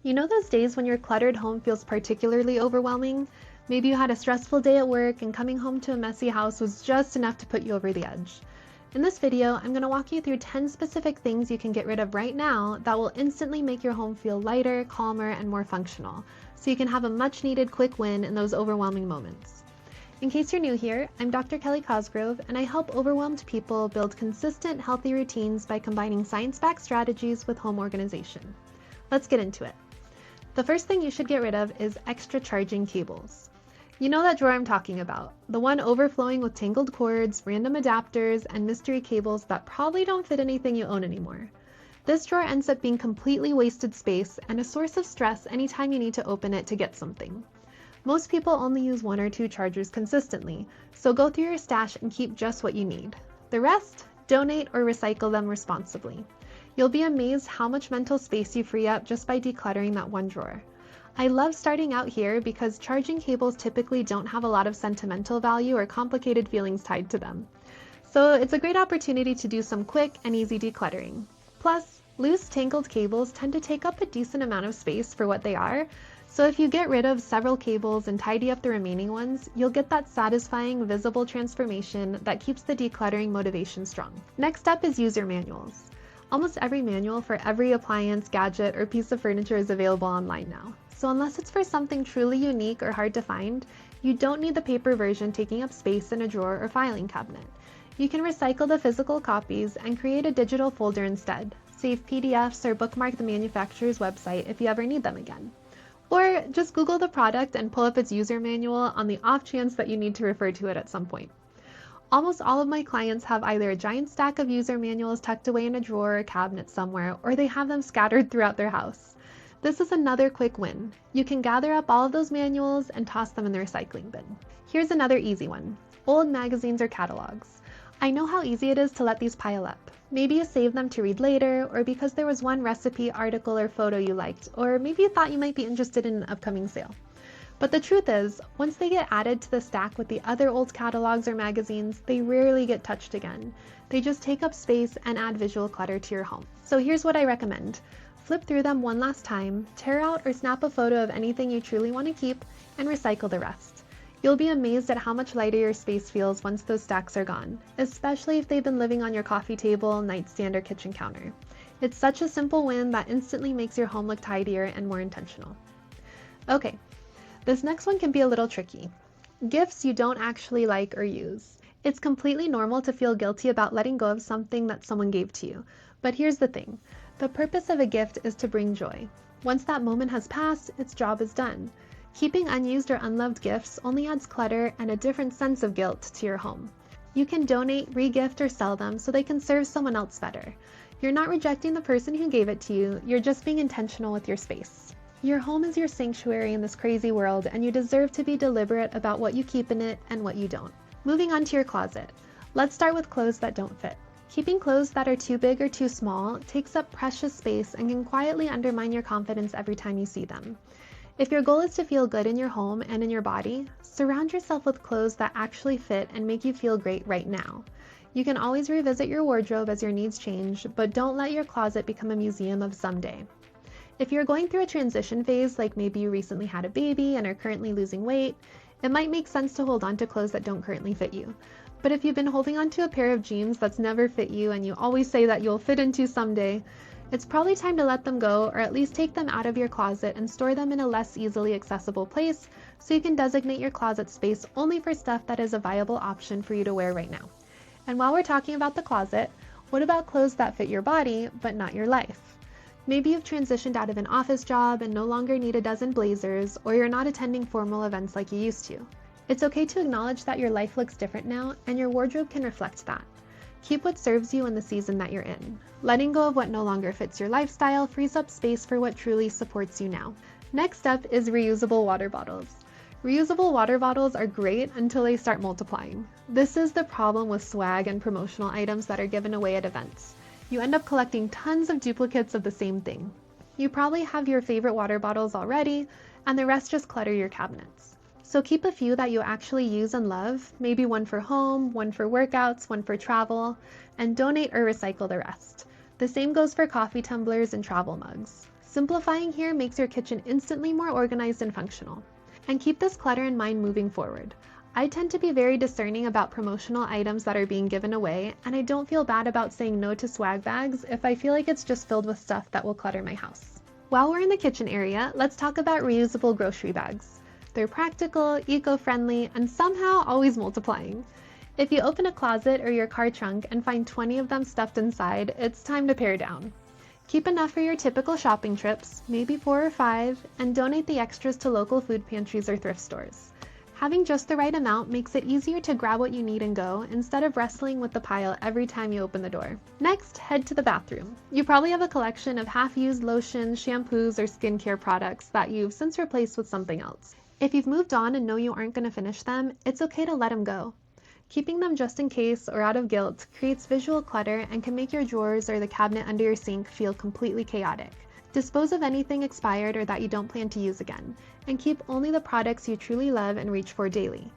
You know those days when your cluttered home feels particularly overwhelming? Maybe you had a stressful day at work and coming home to a messy house was just enough to put you over the edge. In this video, I'm going to walk you through 10 specific things you can get rid of right now that will instantly make your home feel lighter, calmer, and more functional, so you can have a much needed quick win in those overwhelming moments. In case you're new here, I'm Dr. Kelly Cosgrove, and I help overwhelmed people build consistent, healthy routines by combining science-backed strategies with home organization. Let's get into it. The first thing you should get rid of is extra charging cables. You know that drawer I'm talking about, the one overflowing with tangled cords, random adapters, and mystery cables that probably don't fit anything you own anymore. This drawer ends up being completely wasted space and a source of stress anytime you need to open it to get something. Most people only use 1 or 2 chargers consistently, so go through your stash and keep just what you need. The rest, donate or recycle them responsibly. You'll be amazed how much mental space you free up just by decluttering that one drawer. I love starting out here because charging cables typically don't have a lot of sentimental value or complicated feelings tied to them. So it's a great opportunity to do some quick and easy decluttering. Plus, loose tangled cables tend to take up a decent amount of space for what they are, so if you get rid of several cables and tidy up the remaining ones, you'll get that satisfying, visible transformation that keeps the decluttering motivation strong. Next up is user manuals. Almost every manual for every appliance, gadget, or piece of furniture is available online now. So unless it's for something truly unique or hard to find, you don't need the paper version taking up space in a drawer or filing cabinet. You can recycle the physical copies and create a digital folder instead. Save PDFs or bookmark the manufacturer's website if you ever need them again. Or just Google the product and pull up its user manual on the off chance that you need to refer to it at some point. Almost all of my clients have either a giant stack of user manuals tucked away in a drawer or cabinet somewhere, or they have them scattered throughout their house. This is another quick win. You can gather up all of those manuals and toss them in the recycling bin. Here's another easy one: old magazines or catalogs. I know how easy it is to let these pile up. Maybe you save them to read later, or because there was one recipe, article, or photo you liked, or maybe you thought you might be interested in an upcoming sale. But the truth is, once they get added to the stack with the other old catalogs or magazines, they rarely get touched again. They just take up space and add visual clutter to your home. So here's what I recommend. Flip through them one last time, tear out or snap a photo of anything you truly want to keep, and recycle the rest. You'll be amazed at how much lighter your space feels once those stacks are gone, especially if they've been living on your coffee table, nightstand, or kitchen counter. It's such a simple win that instantly makes your home look tidier and more intentional. Okay. This next one can be a little tricky. Gifts you don't actually like or use. It's completely normal to feel guilty about letting go of something that someone gave to you. But here's the thing. The purpose of a gift is to bring joy. Once that moment has passed, its job is done. Keeping unused or unloved gifts only adds clutter and a different sense of guilt to your home. You can donate, re-gift, or sell them so they can serve someone else better. You're not rejecting the person who gave it to you, you're just being intentional with your space. Your home is your sanctuary in this crazy world, and you deserve to be deliberate about what you keep in it and what you don't. Moving on to your closet. Let's start with clothes that don't fit. Keeping clothes that are too big or too small takes up precious space and can quietly undermine your confidence every time you see them. If your goal is to feel good in your home and in your body, surround yourself with clothes that actually fit and make you feel great right now. You can always revisit your wardrobe as your needs change, but don't let your closet become a museum of someday. If you're going through a transition phase, like maybe you recently had a baby and are currently losing weight, it might make sense to hold on to clothes that don't currently fit you. But if you've been holding on to a pair of jeans that's never fit you and you always say that you'll fit into someday, it's probably time to let them go, or at least take them out of your closet and store them in a less easily accessible place so you can designate your closet space only for stuff that is a viable option for you to wear right now. And while we're talking about the closet, what about clothes that fit your body but not your life? Maybe you've transitioned out of an office job and no longer need a dozen blazers, or you're not attending formal events like you used to. It's okay to acknowledge that your life looks different now, and your wardrobe can reflect that. Keep what serves you in the season that you're in. Letting go of what no longer fits your lifestyle frees up space for what truly supports you now. Next up is reusable water bottles. Reusable water bottles are great until they start multiplying. This is the problem with swag and promotional items that are given away at events. You end up collecting tons of duplicates of the same thing. You probably have your favorite water bottles already, and the rest just clutter your cabinets. So keep a few that you actually use and love, maybe one for home, one for workouts, one for travel, and donate or recycle the rest. The same goes for coffee tumblers and travel mugs. Simplifying here makes your kitchen instantly more organized and functional. And keep this clutter in mind moving forward. I tend to be very discerning about promotional items that are being given away, and I don't feel bad about saying no to swag bags if I feel like it's just filled with stuff that will clutter my house. While we're in the kitchen area, let's talk about reusable grocery bags. They're practical, eco-friendly, and somehow always multiplying. If you open a closet or your car trunk and find 20 of them stuffed inside, it's time to pare down. Keep enough for your typical shopping trips, maybe 4 or 5, and donate the extras to local food pantries or thrift stores. Having just the right amount makes it easier to grab what you need and go, instead of wrestling with the pile every time you open the door. Next, head to the bathroom. You probably have a collection of half-used lotions, shampoos, or skincare products that you've since replaced with something else. If you've moved on and know you aren't going to finish them, it's okay to let them go. Keeping them just in case or out of guilt creates visual clutter and can make your drawers or the cabinet under your sink feel completely chaotic. Dispose of anything expired or that you don't plan to use again, and keep only the products you truly love and reach for daily.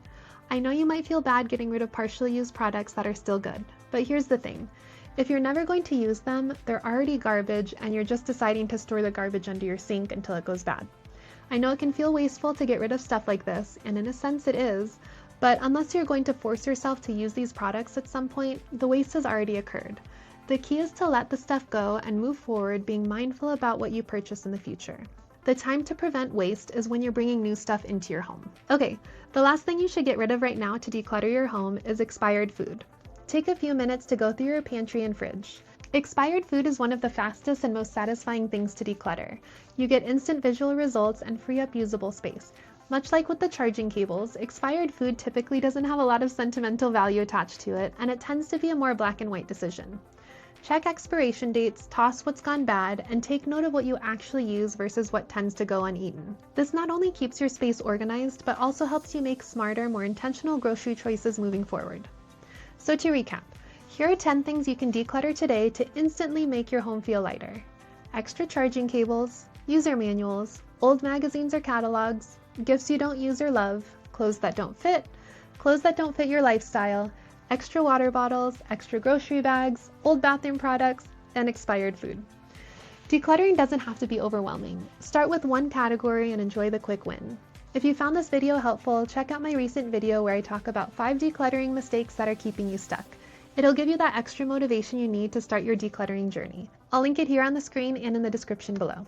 I know you might feel bad getting rid of partially used products that are still good, but here's the thing. If you're never going to use them, they're already garbage and you're just deciding to store the garbage under your sink until it goes bad. I know it can feel wasteful to get rid of stuff like this, and in a sense it is, but unless you're going to force yourself to use these products at some point, the waste has already occurred. The key is to let the stuff go and move forward, being mindful about what you purchase in the future. The time to prevent waste is when you're bringing new stuff into your home. Okay, the last thing you should get rid of right now to declutter your home is expired food. Take a few minutes to go through your pantry and fridge. Expired food is one of the fastest and most satisfying things to declutter. You get instant visual results and free up usable space. Much like with the charging cables, expired food typically doesn't have a lot of sentimental value attached to it, and it tends to be a more black and white decision. Check expiration dates, toss what's gone bad, and take note of what you actually use versus what tends to go uneaten. This not only keeps your space organized, but also helps you make smarter, more intentional grocery choices moving forward. So to recap, here are 10 things you can declutter today to instantly make your home feel lighter. Extra charging cables, user manuals, old magazines or catalogs, gifts you don't use or love, clothes that don't fit your lifestyle, extra water bottles, extra grocery bags, old bathroom products, and expired food. Decluttering doesn't have to be overwhelming. Start with one category and enjoy the quick win. If you found this video helpful, check out my recent video where I talk about 5 decluttering mistakes that are keeping you stuck. It'll give you that extra motivation you need to start your decluttering journey. I'll link it here on the screen and in the description below.